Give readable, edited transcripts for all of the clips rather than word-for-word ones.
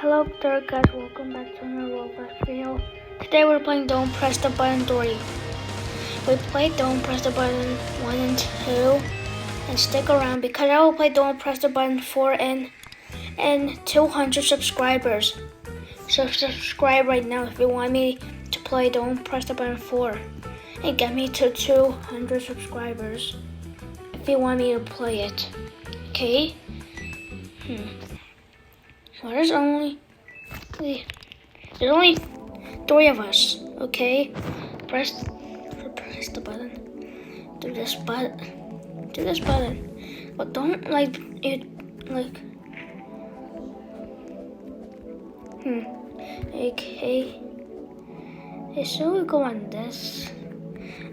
Hello there guys, welcome back to another Roblox video. Today we're playing Don't Press the Button 3. We played Don't Press the Button 1 and 2. And stick around because I will play Don't Press the Button 4 and 200 subscribers. So subscribe right now if you want me to play Don't Press the Button 4. And get me to 200 subscribers if you want me to play it. Okay? Well, there's only 3 of us, okay? Press the button. Do this button. But don't like it Okay. So we go on this.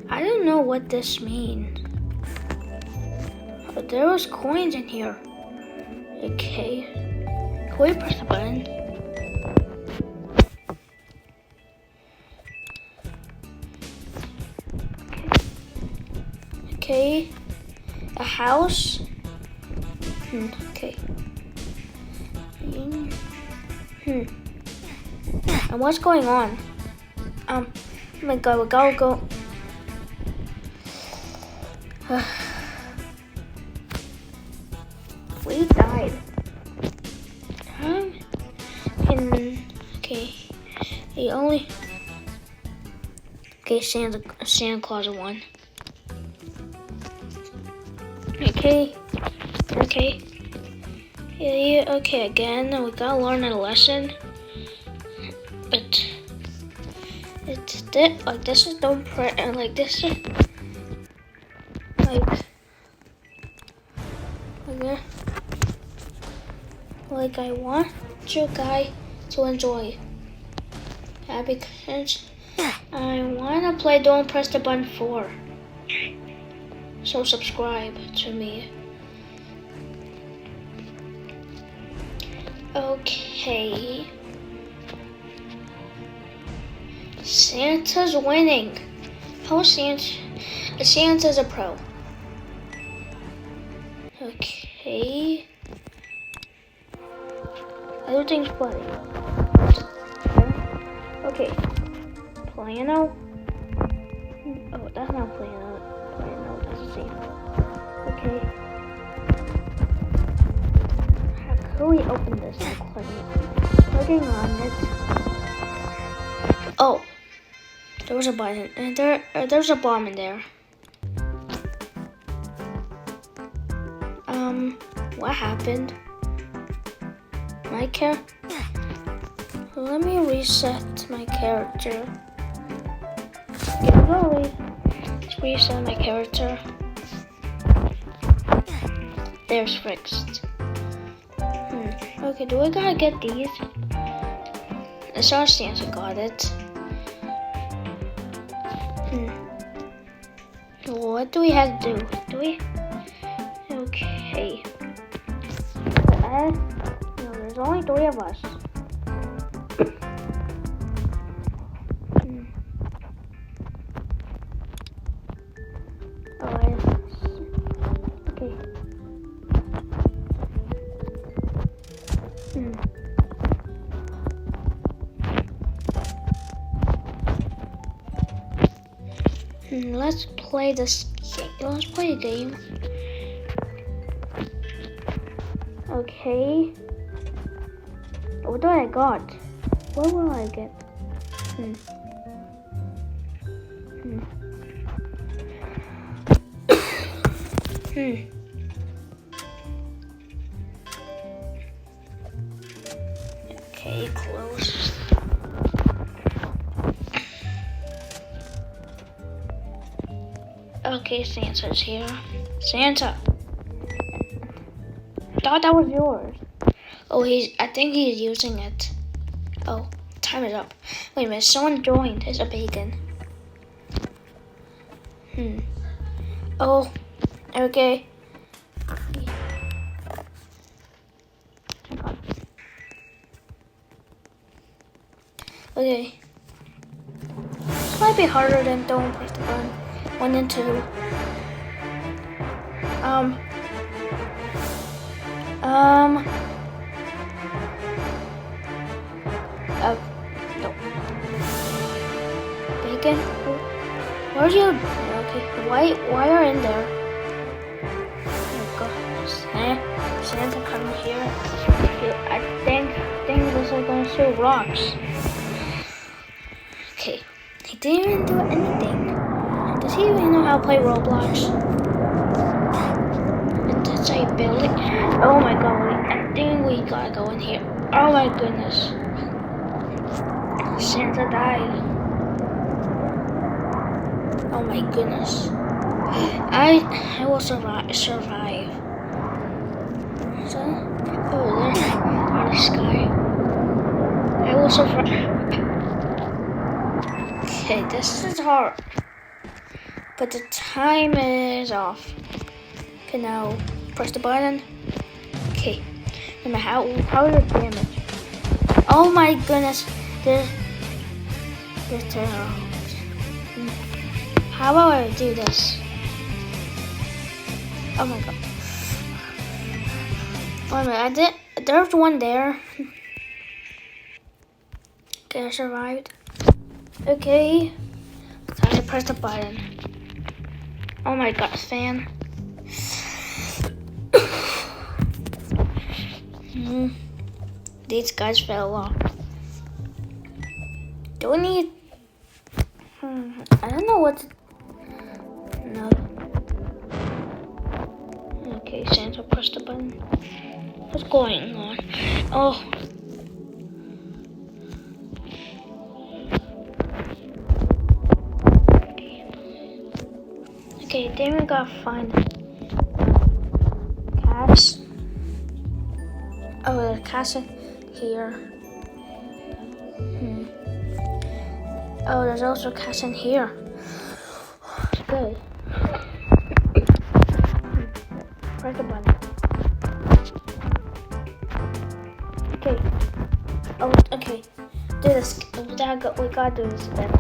I don't know what this means. But there was coins in here. Okay. Can we press the button? Okay. A house. Okay. And what's going on? Oh my god, we gotta go. We died. Okay, Santa Claus won. Okay. Yeah, okay, again, we gotta learn a lesson. But it's this, like this is don't press, and like this is like I want you guys to enjoy. Because I wanna play Don't Press the Button 4. So subscribe to me. Okay. Santa's winning. How Santa's a pro. Okay. Everything's funny. Okay. Piano. Oh, that's not piano. That's the same. Okay. How can we open this? Clicking on it. Oh, there was a button, and there's a bomb in there. What happened? My character. Let me reset my character. Let's reset my character. There's fixed. Okay, do I gotta get these? I saw Santa got it. What do we have to do? Okay. No, there's only 3 of us. Okay. Let's play this game. Let's play a game. Okay. What do I got? What will I get? Okay, close. Okay, Santa's here. Santa! I thought that was yours. Oh, I think he's using it. Oh, time is up. Wait a minute, someone joined. It's a bacon. Oh, okay. Okay. This might be harder than Don't Press the Button 1 and 2. Oh, no. Bacon? Where's your... Okay, why are in there? Oh god. Santa coming here. I think this is gonna show rocks. Okay. He didn't even do anything. Does he even know how to play Roblox? That's how you build it. Oh my god, I think we gotta go in here. Oh my goodness. Santa died. Oh my goodness. I will survive. So, oh, there's in the sky. I will survive. Okay, this is hard. But the time is off. Okay, now press the button. Okay. And how is the damage? Oh my goodness. There's how about I do this? Oh my god. Wait a minute, there's one there. Okay, I survived. Okay. Time to press the button. Oh my god, fan. These guys fell off. Do we need... I don't know what to... No. Okay, Santa pressed the button. What's going on? Oh. Okay, then we gotta find cats. Oh, there's cats in here. Oh, there's also cats in here. Good. Press the button. Okay. Oh, okay. Do this. We gotta do this again.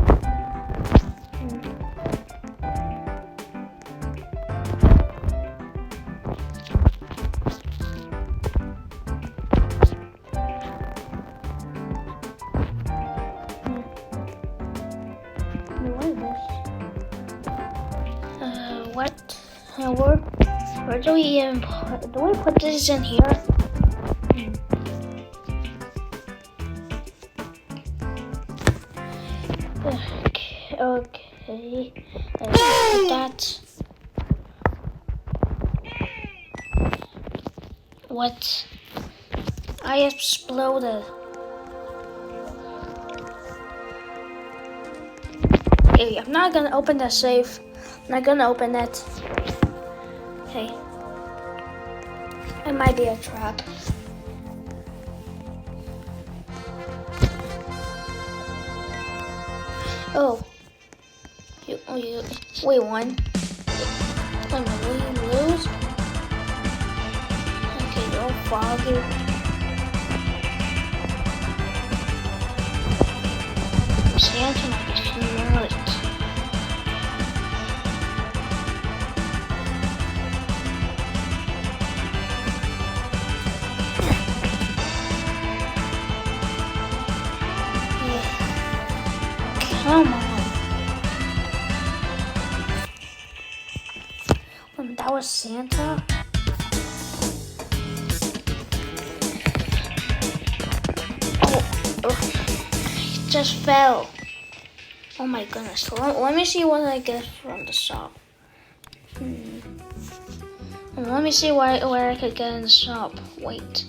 Where do we even put this in here? Okay. That. What? I exploded. Okay, I'm not gonna open that safe. I'm not gonna open it. Okay. It might be a trap. Oh. We won. Wait a minute, we lose? Okay, don't foggy. Santa might be smart. Come on. That was Santa? Oh, he just fell. Oh my goodness. Let me see what I get from the shop. Let me see where I could get in the shop. Wait.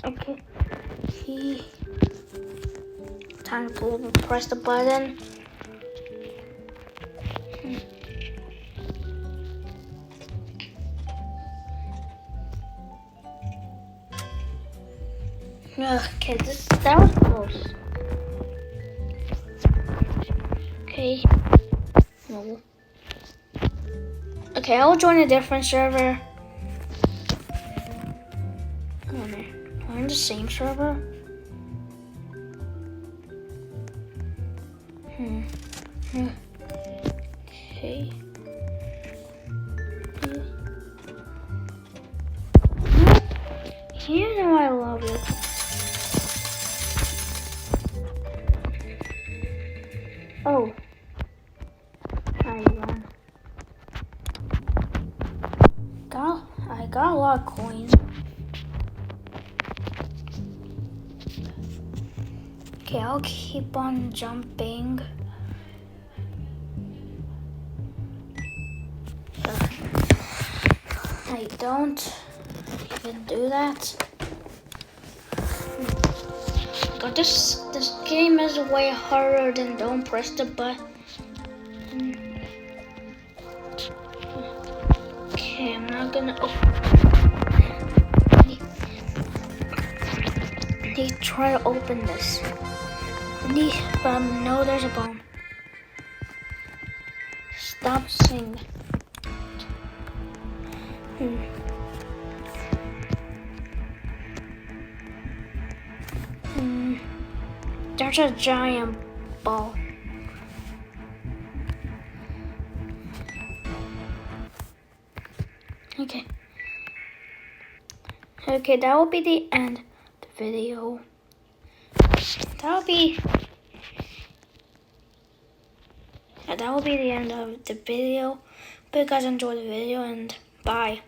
Okay. Time to press the button. Okay, that was close. Okay. No. Okay, I'll join a different server. We're in the same server. Okay. You know I love it. Oh. I won. I got a lot of coins. Okay, I'll keep on jumping. I don't even do that. But this game is way harder than don't press the button. Okay, I'm not gonna. Oh. They try to open this. But no, there's a bomb. Stop singing. There's a giant ball. Okay. Okay, that will be the end of the video. That will be the end of the video. Hope you guys enjoyed the video, and bye.